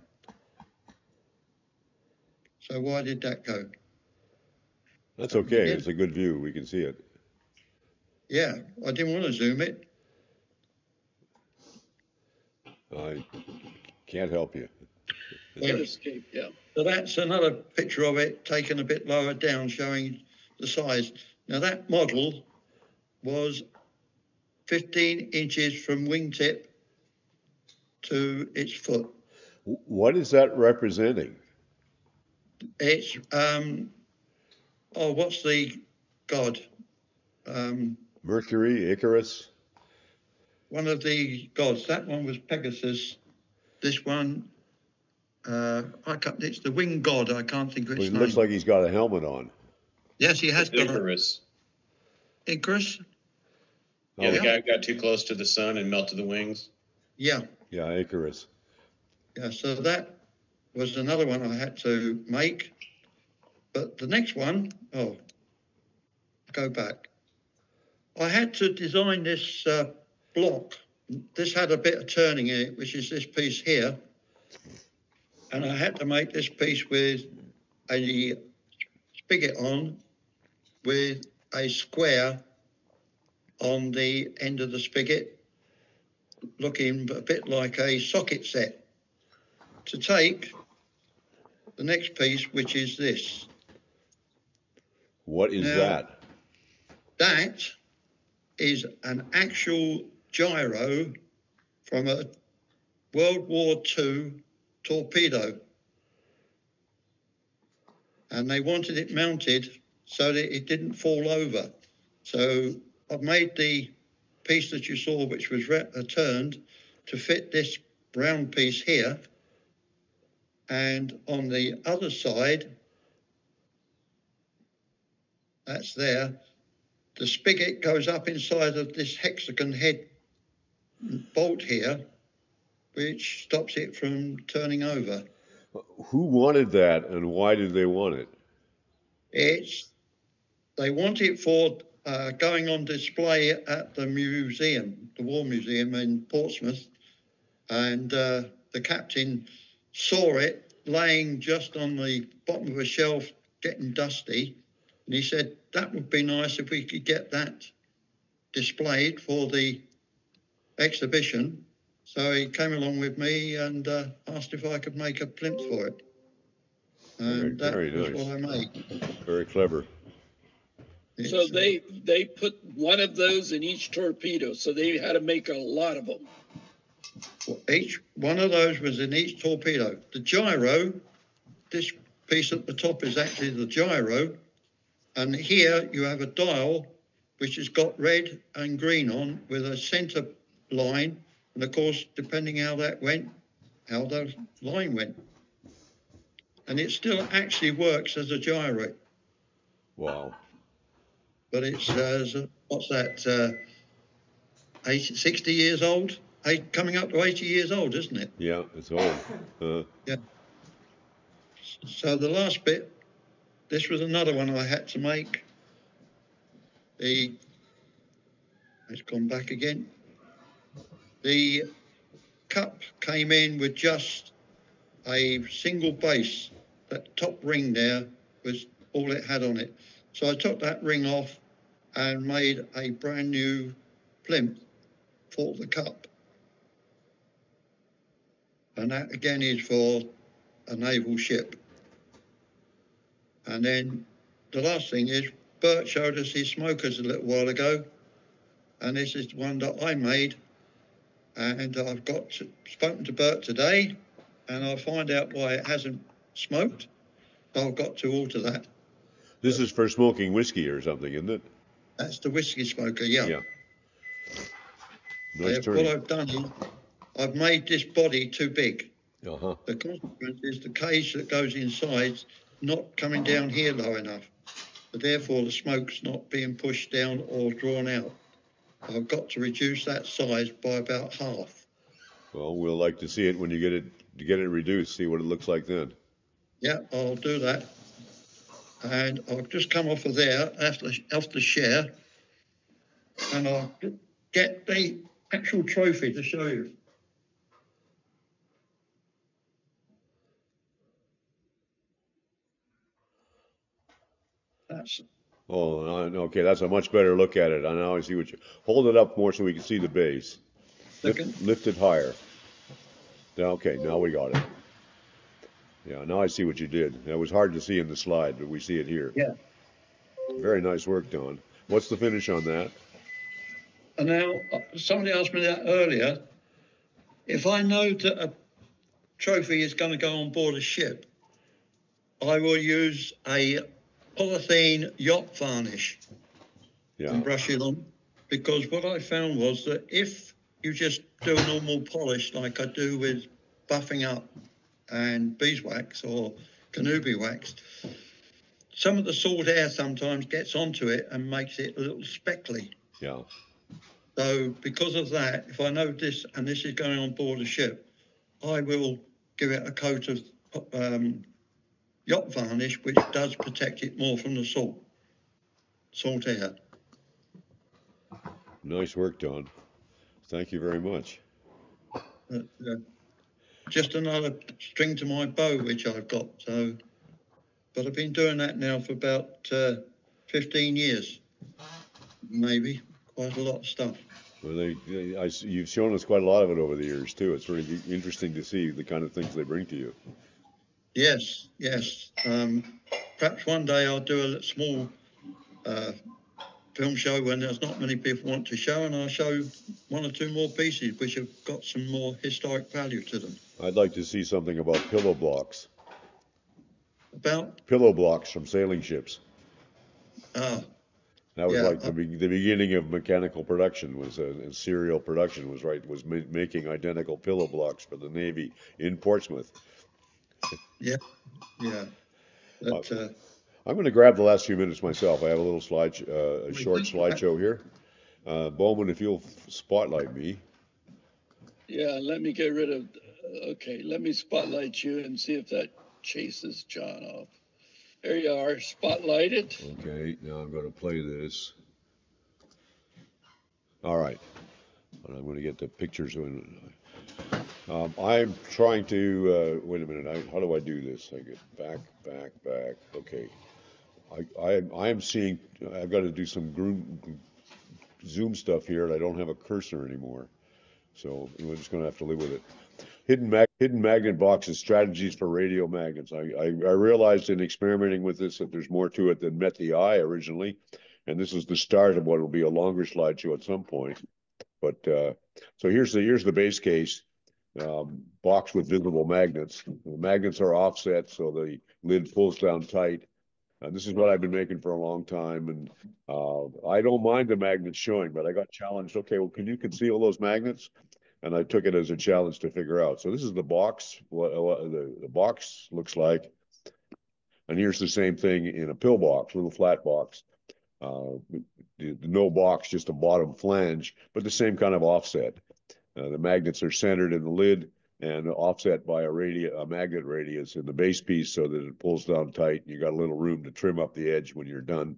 So why did that go? That's okay. It's a good view. We can see it. Yeah, I didn't want to zoom it. I can't help you. Escape, yeah. So that's another picture of it taken a bit lower down, showing the size. Now that model was 15 inches from wingtip to its foot. What is that representing? It's, what's the god? Mercury, Icarus? One of the gods. That one was Pegasus. This one, it's the winged god. I can't think of its name. It looks like he's got a helmet on. Yes, he has got Icarus. Icarus? Yeah, the guy got too close to the sun and melted the wings. Yeah. Yeah, Icarus. Yeah, so that was another one I had to make. But the next one, go back. I had to design this block. This had a bit of turning in it, which is this piece here. And I had to make this piece with a spigot on, with a square on the end of the spigot, looking a bit like a socket set. To take the next piece, which is this. What is that? That is an actual gyro from a World War II torpedo. And they wanted it mounted so that it didn't fall over. So I've made the piece that you saw, which was turned, to fit this round piece here. And on the other side, that's there, the spigot goes up inside of this hexagon head bolt here, which stops it from turning over. Who wanted that and why did they want it? They want it for going on display at the museum, the War Museum in Portsmouth. And the captain saw it laying just on the bottom of a shelf, getting dusty. And he said, that would be nice if we could get that displayed for the exhibition. So he came along with me and asked if I could make a plinth for it. And very that was nice. what I made. Very clever. So they put one of those in each torpedo, so they had to make a lot of them. Each one of those was in each torpedo. The gyro, this piece at the top is actually the gyro. And here you have a dial which has got red and green on with a centre line. And of course, depending how that went, how the line went. And it still actually works as a gyro. Wow. But it's, what's that, 60 years old? Coming up to 80 years old, isn't it? Yeah, it's old. Yeah. So the last bit, this was another one I had to make. It's gone back again. The cup came in with just a single base. That top ring there was all it had on it. So I took that ring off and made a brand new plinth for the cup. And that again is for a naval ship. And then the last thing is, Bert showed us his smokers a little while ago. And this is one that I made. And I've spoken to Bert today, and I'll find out why it hasn't smoked. So I've got to alter that. This is for smoking whiskey or something, isn't it? That's the whiskey smoker, yeah. Yeah. Nice What I've done is I've made this body too big. Uh-huh. The consequence is the cage that goes inside's not coming down here low enough. So therefore, the smoke's not being pushed down or drawn out. I've got to reduce that size by about half. Well, we'll like to see it when you get it reduced, see what it looks like then. Yeah, I'll do that. And I'll just come off of there, off the share, and I'll get the actual trophy to show you. Oh, okay, that's a much better look at it. I now see what you... Hold it up more so we can see the base. Lift it higher. Okay, now we got it. Yeah, now I see what you did. It was hard to see in the slide, but we see it here. Yeah. Very nice work, Don. What's the finish on that? And now, somebody asked me that earlier. If I know that a trophy is going to go on board a ship, I will use a polythene yacht varnish and brush it on. Because what I found was that if you just do a normal polish like I do with buffing up and beeswax or canubi wax, some of the salt air sometimes gets onto it and makes it a little speckly. Yeah. So because of that, if I know this and this is going on board a ship, I will give it a coat of yacht varnish, which does protect it more from the salt air. Nice work, Don. Thank you very much. Just another string to my bow, which I've got. So, but I've been doing that now for about 15 years, maybe. Quite a lot of stuff. Well, you've shown us quite a lot of it over the years too. It's really interesting to see the kind of things they bring to you. Yes, yes. Perhaps one day I'll do a small film show when there's not many people want to show, and I'll show one or two more pieces which have got some more historic value to them. I'd like to see something about pillow blocks. About? Pillow blocks from sailing ships. That was like the beginning of mechanical production, was serial production, was making identical pillow blocks for the Navy in Portsmouth. Yeah. I'm going to grab the last few minutes myself. I have a little short slideshow here. Bowman, if you'll spotlight me. Yeah, let me get rid of. Okay, let me spotlight you and see if that chases John off. There you are, spotlighted. Okay, now I'm going to play this. All right, and I'm going to get the pictures. I'm trying to, wait a minute, how do I do this? I get back. Okay, I am seeing, I've got to do some zoom stuff here, and I don't have a cursor anymore. So we're just going to have to live with it. Hidden magnet boxes, strategies for radio magnets. I realized in experimenting with this that there's more to it than met the eye originally, and this is the start of what will be a longer slideshow at some point. But so here's the base case, box with visible magnets. The magnets are offset, so the lid pulls down tight. This is what I've been making for a long time, and I don't mind the magnets showing, but I got challenged. Okay, well, can you conceal those magnets? And I took it as a challenge to figure out. So this is the box, what the box looks like. And here's the same thing in a pill box, little flat box. No box, just a bottom flange, but the same kind of offset. The magnets are centered in the lid, and offset by a magnet radius in the base piece so that it pulls down tight. You got a little room to trim up the edge when you're done.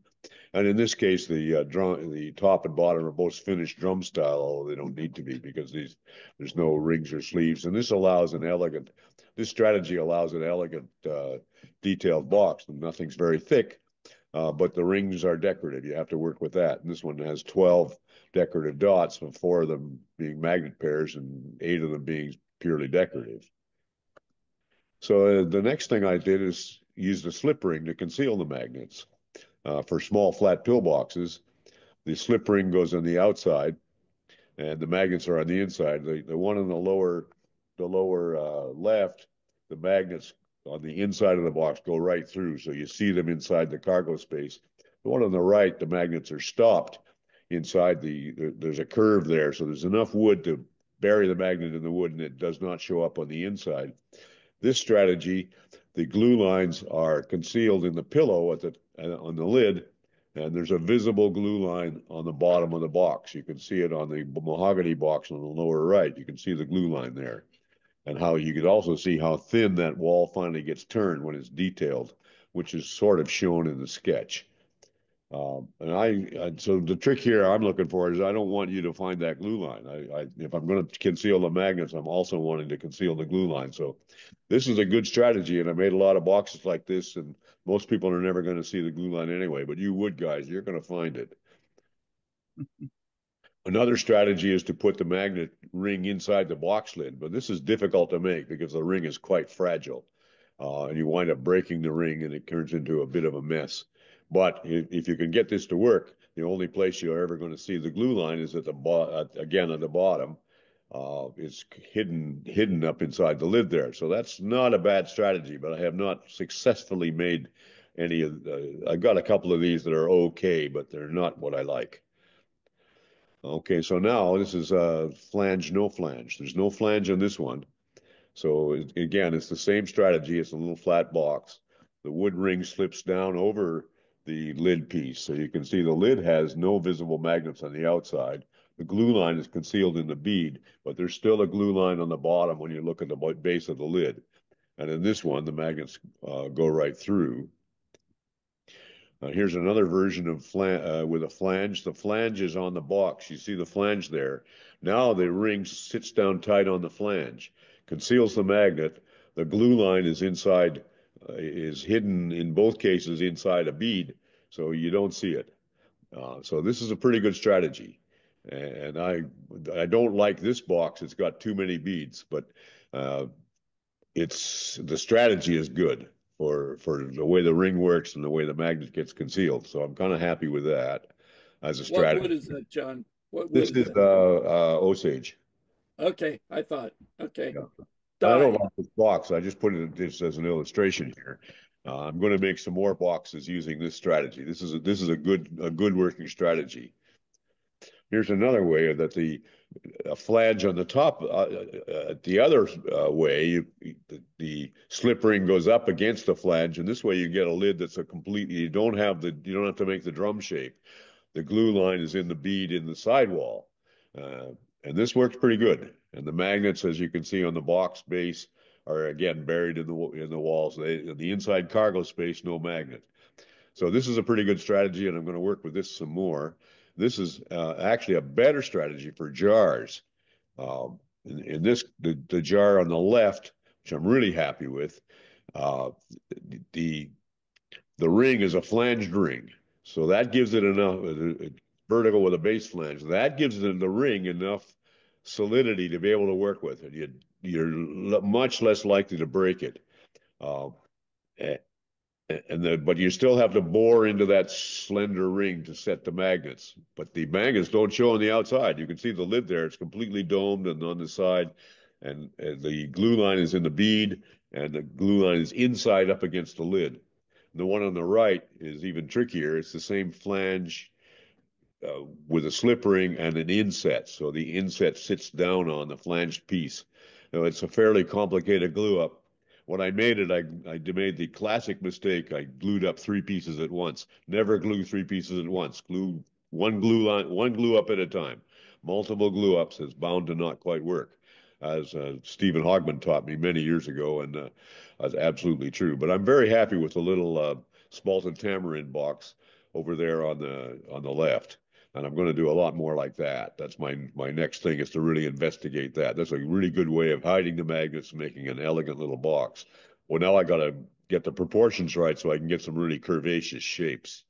And in this case, the top and bottom are both finished drum style, although they don't need to be because there's no rings or sleeves. And this strategy allows an elegant detailed box. Nothing's very thick, but the rings are decorative. You have to work with that. And this one has 12 decorative dots, with 4 of them being magnet pairs and 8 of them being purely decorative. So the next thing I did is use the slip ring to conceal the magnets. For small flat pillboxes, the slip ring goes on the outside, and the magnets are on the inside. The one on the lower left, the magnets on the inside of the box go right through, so you see them inside the cargo space. The one on the right, the magnets are stopped inside there's a curve there, so there's enough wood to bury the magnet in the wood, and it does not show up on the inside. This strategy, the glue lines are concealed in the pillow on the lid, and there's a visible glue line on the bottom of the box. You can see it on the mahogany box on the lower right. You can see the glue line there, and how you could also see how thin that wall finally gets turned when it's detailed, which is sort of shown in the sketch. So the trick here I'm looking for is I don't want you to find that glue line. If I'm going to conceal the magnets, I'm also wanting to conceal the glue line. So this is a good strategy, and I made a lot of boxes like this, and most people are never going to see the glue line anyway, but you would, guys. You're going to find it. Another strategy is to put the magnet ring inside the box lid, but this is difficult to make because the ring is quite fragile, and you wind up breaking the ring, and it turns into a bit of a mess. But if you can get this to work, the only place you're ever going to see the glue line is again at the bottom. It's hidden up inside the lid there. So that's not a bad strategy, but I have not successfully made any of I've got a couple of these that are okay, but they're not what I like. Okay, so now this is flange, no flange. There's no flange on this one. So again, it's the same strategy. It's a little flat box. The wood ring slips down over the lid piece. So you can see the lid has no visible magnets on the outside. The glue line is concealed in the bead, but there's still a glue line on the bottom when you look at the base of the lid. And in this one, the magnets go right through. Here's another version of with a flange. The flange is on the box. You see the flange there. Now the ring sits down tight on the flange, conceals the magnet. The glue line is inside, is hidden in both cases inside a bead, so you don't see it. So this is a pretty good strategy. And I don't like this box. It's got too many beads, but the strategy is good for the way the ring works and the way the magnet gets concealed. So I'm kind of happy with that as a strategy. What wood is that, John? This is Osage. Okay, I thought. Okay. Yeah. I don't like this box. I just put it just as an illustration here. I'm going to make some more boxes using this strategy. This is a good working strategy. Here's another way that a flange on the top, the other way, the slip ring goes up against the flange, and this way you get a lid that's you don't have to make the drum shape. The glue line is in the bead in the sidewall, and this works pretty good. And the magnets, as you can see on the box base, are again buried in the walls. In the inside cargo space, no magnet. So this is a pretty good strategy, and I'm going to work with this some more. This is actually a better strategy for jars. In this, the jar on the left, which I'm really happy with, the ring is a flanged ring. So that gives it enough, vertical with a base flange. That gives the ring enough solidity to be able to work with it. You're much less likely to break it. But you still have to bore into that slender ring to set the magnets. But the magnets don't show on the outside. You can see the lid there. It's completely domed and on the side. And the glue line is in the bead, and the glue line is inside up against the lid. And the one on the right is even trickier. It's the same flange with a slip ring and an inset. So the inset sits down on the flanged piece. Now, it's a fairly complicated glue up. When I made it, I made the classic mistake. I glued up 3 pieces at once. Never glue 3 pieces at once. Glue one glue up at a time. Multiple glue ups is bound to not quite work. as Stephen Hogman taught me many years ago, and that's absolutely true. But I'm very happy with the little Spalton tamarind box over there on the left. And I'm going to do a lot more like that. That's my next thing, is to really investigate that. That's a really good way of hiding the magnets, making an elegant little box. Well, now I got to get the proportions right so I can get some really curvaceous shapes.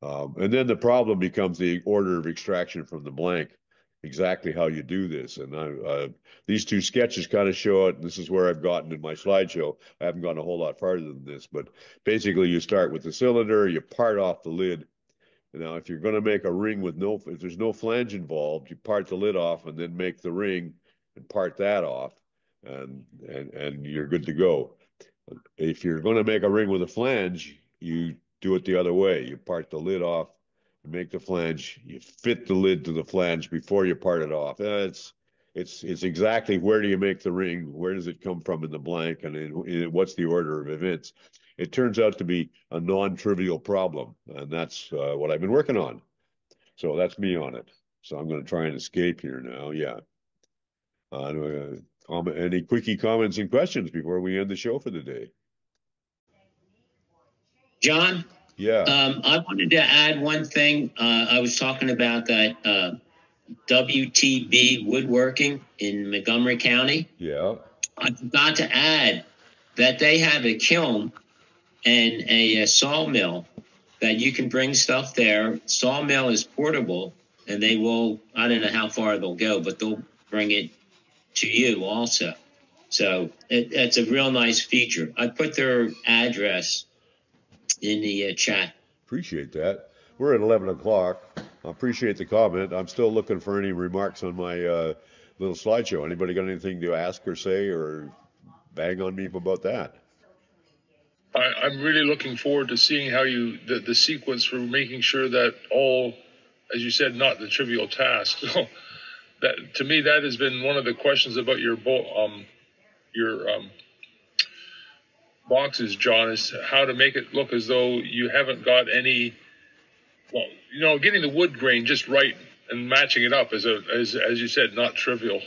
And then the problem becomes the order of extraction from the blank, exactly how you do this. And these two sketches kind of show it. This is where I've gotten in my slideshow. I haven't gone a whole lot farther than this, but basically you start with the cylinder, you part off the lid. Now, if you're going to make a ring with if there's no flange involved, you part the lid off and then make the ring and part that off, and you're good to go. If you're going to make a ring with a flange, you do it the other way. You part the lid off, you make the flange, you fit the lid to the flange before you part it off. It's exactly where do you make the ring, where does it come from in the blank, and what's the order of events. It turns out to be a non-trivial problem, and that's what I've been working on. So that's me on it. So I'm going to try and escape here now. Yeah. Any quickie comments and questions before we end the show for the day? John? Yeah. I wanted to add one thing. I was talking about that WTB woodworking in Montgomery County. Yeah. I forgot to add that they have a kiln and a sawmill that you can bring stuff there. Sawmill is portable, and they will, I don't know how far they'll go, but they'll bring it to you also. So it's a real nice feature. I put their address in the chat. Appreciate that. We're at 11 o'clock. I appreciate the comment. I'm still looking for any remarks on my little slideshow. Anybody got anything to ask or say or bang on me about that? I'm really looking forward to seeing how the sequence for making sure that all, as you said, not the trivial task. So that, to me, that has been one of the questions about your boxes, John, is how to make it look as though you haven't got any, well, getting the wood grain just right and matching it up as you said, not trivial.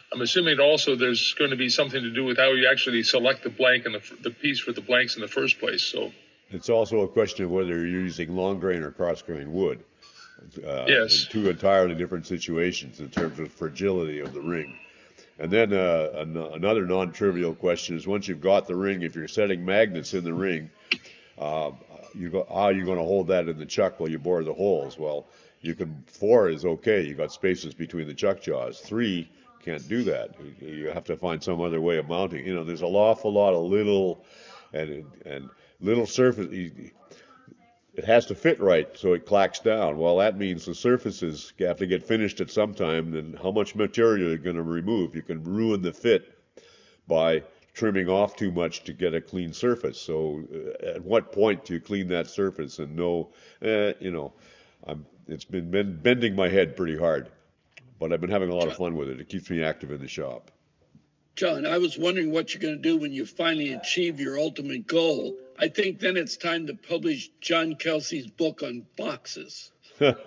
I'm assuming also there's going to be something to do with how you actually select the blank and the piece for the blanks in the first place. So it's also a question of whether you're using long grain or cross grain wood. Yes. Two entirely different situations in terms of fragility of the ring. And then another non-trivial question is, once you've got the ring, if you're setting magnets in the ring, how are you going to hold that in the chuck while you bore the holes? Well, 4 is okay. You got spaces between the chuck jaws. 3 can't do that. You have to find some other way of mounting. There's an awful lot of little surface. It has to fit right so it clacks down. Well, that means the surfaces have to get finished at some time. Then how much material you're going to remove? You can ruin the fit by trimming off too much to get a clean surface. So at what point do you clean that surface and know, it's been bending my head pretty hard, but I've been having a lot of fun with it. It keeps me active in the shop. John, I was wondering what you're going to do when you finally achieve your ultimate goal. I think then it's time to publish John Kelsey's book on boxes. It'll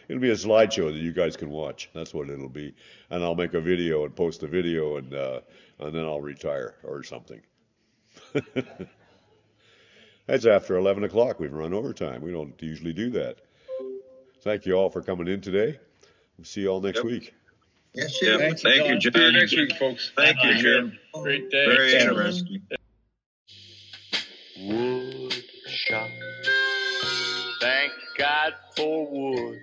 be a slideshow that you guys can watch. That's what it'll be. And I'll make a video and post the video, and then I'll retire or something. That's after 11 o'clock. We've run overtime. We don't usually do that. Thank you all for coming in today. We'll see you all next week. Yes, yeah. Thank you, John. See you next week, folks. Thank you, Jim. Great day. Very interesting. Wood shop. Thank God for wood.